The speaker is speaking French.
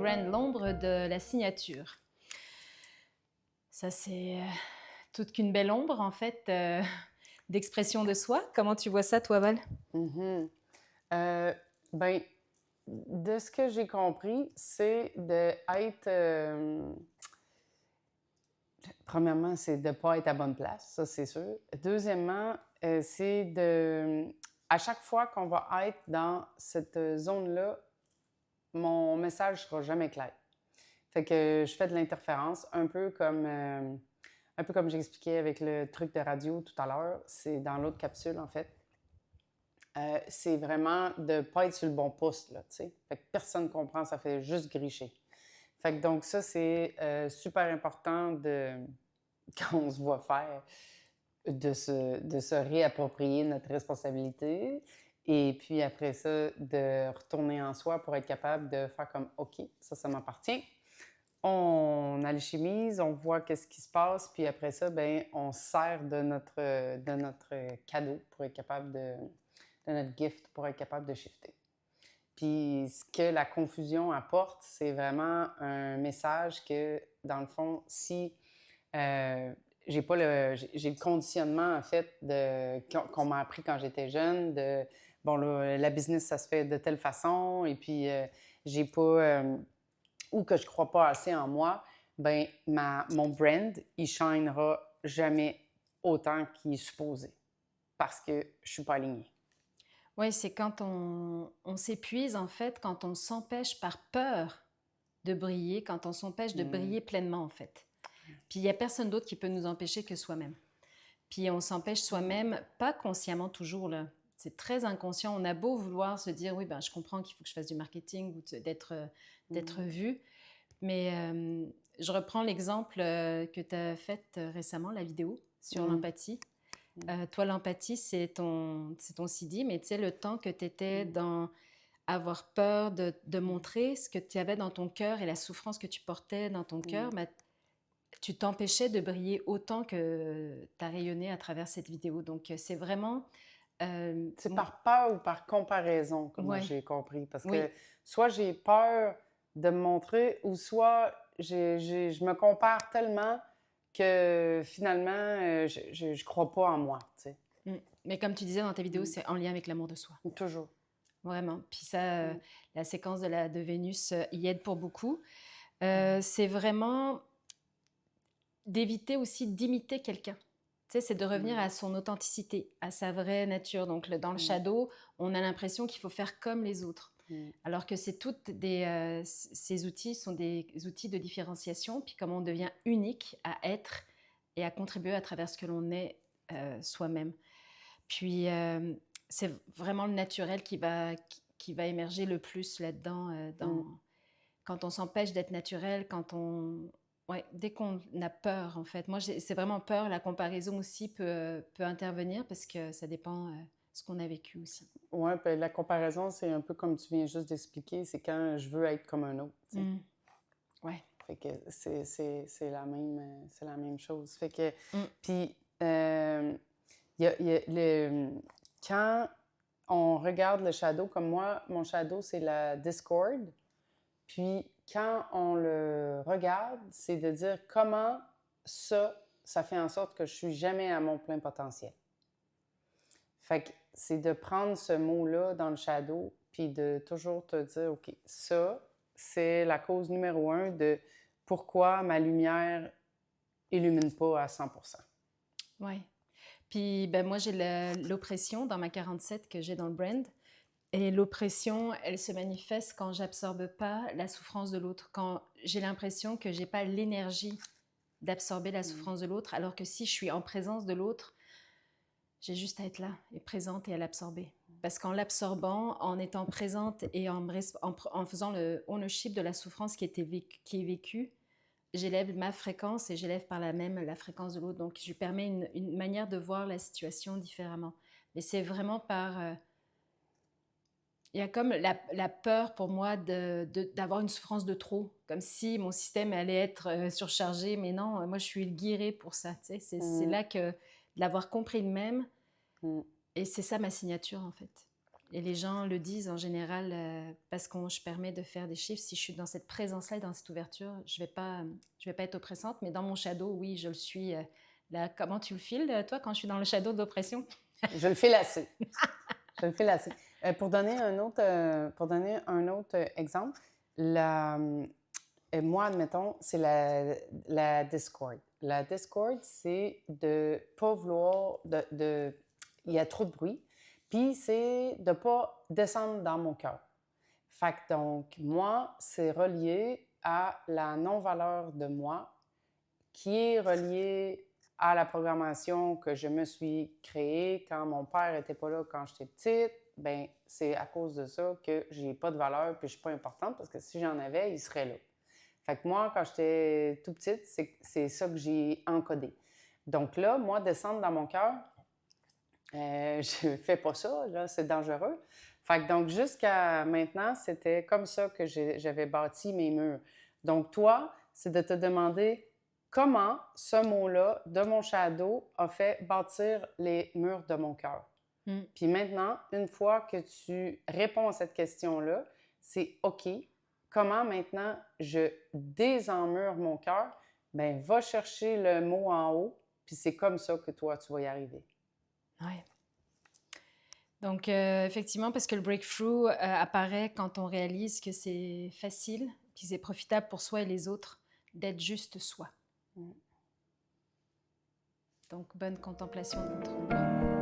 Grand, l'ombre de la signature. Ça, c'est toute qu'une belle ombre, en fait, d'expression de soi. Comment tu vois ça, toi, Val? Mhm. Ben, de ce que j'ai compris, c'est d'être. Premièrement, c'est de ne pas être à bonne place, ça, c'est sûr. Deuxièmement, c'est de. À chaque fois qu'on va être dans cette zone-là, mon message ne sera jamais clair. Fait que je fais de l'interférence, un peu comme j'expliquais avec le truc de radio tout à l'heure. C'est dans l'autre capsule, en fait. C'est vraiment de ne pas être sur le bon pouce, là, tu sais. Fait que personne ne comprend, ça fait juste gricher. Fait que donc ça, c'est super important quand on se voit faire, de se réapproprier notre responsabilité. Et puis après ça, de retourner en soi pour être capable de faire comme OK, ça m'appartient. On alchimise, on voit qu'est-ce qui se passe, puis après ça, ben on se sert de notre cadeau pour être capable de notre gift pour être capable de shifter. Puis ce que la confusion apporte, c'est vraiment un message que, dans le fond, si j'ai pas j'ai le conditionnement, en fait, qu'on m'a appris quand j'étais jeune, bon, là, la business, ça se fait de telle façon, et puis j'ai pas, ou que je crois pas assez en moi, ben mon brand, il shinera jamais autant qu'il est supposé, parce que je suis pas alignée. Oui, c'est quand on s'épuise, en fait, quand on s'empêche par peur de briller, quand on s'empêche de Mm. briller pleinement, en fait. Puis il n'y a personne d'autre qui peut nous empêcher que soi-même. Puis on s'empêche soi-même, pas consciemment toujours, là. C'est très inconscient. On a beau vouloir se dire, oui, ben, je comprends qu'il faut que je fasse du marketing ou d'être vu. Mais je reprends l'exemple que tu as fait récemment, la vidéo sur Mm. l'empathie. Toi, l'empathie, c'est ton CD, mais tu sais, le temps que tu étais dans avoir peur de montrer ce que tu avais dans ton cœur et la souffrance que tu portais dans ton cœur, ben, tu t'empêchais de briller autant que tu as rayonné à travers cette vidéo. Donc, c'est vraiment... C'est par peur ou par comparaison que moi ouais, j'ai compris. Parce que oui, soit j'ai peur de me montrer, ou soit je me compare tellement que finalement, je crois pas en moi, tu sais. mm. Mais comme tu disais dans ta vidéo, Mm. c'est en lien avec l'amour de soi. Toujours. Vraiment. Puis ça, Mm. la séquence de Vénus y aide pour beaucoup. C'est vraiment d'éviter aussi d'imiter quelqu'un. Tu sais, c'est de revenir Mm. à son authenticité, à sa vraie nature. Donc, dans le Mm. shadow, on a l'impression qu'il faut faire comme les autres. Mm. Alors que ces outils sont des outils de différenciation. Puis comme on devient unique à être et à contribuer à travers ce que l'on est soi-même. Puis, c'est vraiment le naturel qui va émerger le plus là-dedans, Mm. quand on s'empêche d'être naturel, ouais, dès qu'on a peur, en fait. Moi, c'est vraiment peur. La comparaison aussi peut intervenir parce que ça dépend ce qu'on a vécu aussi. Ouais, ben, la comparaison, c'est un peu comme tu viens juste d'expliquer, c'est quand je veux être comme un autre, tu sais. Mm. Ouais. Fait que c'est la même chose. Fait que, Mm. puis, quand on regarde le shadow, comme moi, mon shadow, c'est la discorde. Puis, quand on le regarde, c'est de dire comment ça fait en sorte que je suis jamais à mon plein potentiel. Fait que c'est de prendre ce mot-là dans le shadow, puis de toujours te dire, OK, ça, c'est la cause numéro un de pourquoi ma lumière illumine pas à 100%. Ouais. Puis, ben, moi, j'ai l'oppression dans ma 47 que j'ai dans le brand. Et l'oppression, elle se manifeste quand j'absorbe pas la souffrance de l'autre, quand j'ai l'impression que j'ai pas l'énergie d'absorber la Mm. souffrance de l'autre, alors que si je suis en présence de l'autre, j'ai juste à être là et présente et à l'absorber. Parce qu'en l'absorbant, en étant présente et en faisant le ownership de la souffrance qui est vécue, j'élève ma fréquence et j'élève par là même la fréquence de l'autre. Donc, je lui permets une manière de voir la situation différemment. Mais c'est vraiment par... il y a comme la peur pour moi d'avoir une souffrance de trop, comme si mon système allait être surchargé. Mais non, moi, je suis guérie pour ça. Tu sais. C'est Mm. là que de l'avoir compris de même, Mm. et c'est ça ma signature, en fait. Et les gens le disent en général parce que je permets de faire des chiffres. Si je suis dans cette présence-là, dans cette ouverture, je vais pas être oppressante. Mais dans mon shadow, oui, je le suis. Là, comment tu le files, toi, quand je suis dans le shadow d'oppression? Je le file assez. Je le file assez. Pour donner un autre, exemple, moi, admettons, c'est la discorde. La discorde, c'est de ne pas vouloir... il y a trop de bruit. Puis, c'est de ne pas descendre dans mon cœur. Fait que donc, moi, c'est relié à la non-valeur de moi, qui est reliée à la programmation que je me suis créée quand mon père n'était pas là quand j'étais petite. Ben c'est à cause de ça que j'ai pas de valeur puis je suis pas importante parce que si j'en avais, il serait là. Fait que moi, quand j'étais tout petite, c'est ça que j'ai encodé. Donc là, moi, descendre dans mon cœur, je fais pas ça, là, c'est dangereux. Fait que donc, jusqu'à maintenant, c'était comme ça que j'avais bâti mes murs. Donc, toi, c'est de te demander comment ce mot-là de mon shadow a fait bâtir les murs de mon cœur. Puis maintenant, une fois que tu réponds à cette question-là, c'est OK, comment maintenant je désemmure mon cœur? Bien, va chercher le mot en haut, puis c'est comme ça que toi, tu vas y arriver. Oui. Donc, effectivement, parce que le breakthrough apparaît quand on réalise que c'est facile, puis c'est profitable pour soi et les autres d'être juste soi. Donc, bonne contemplation de votre ombre.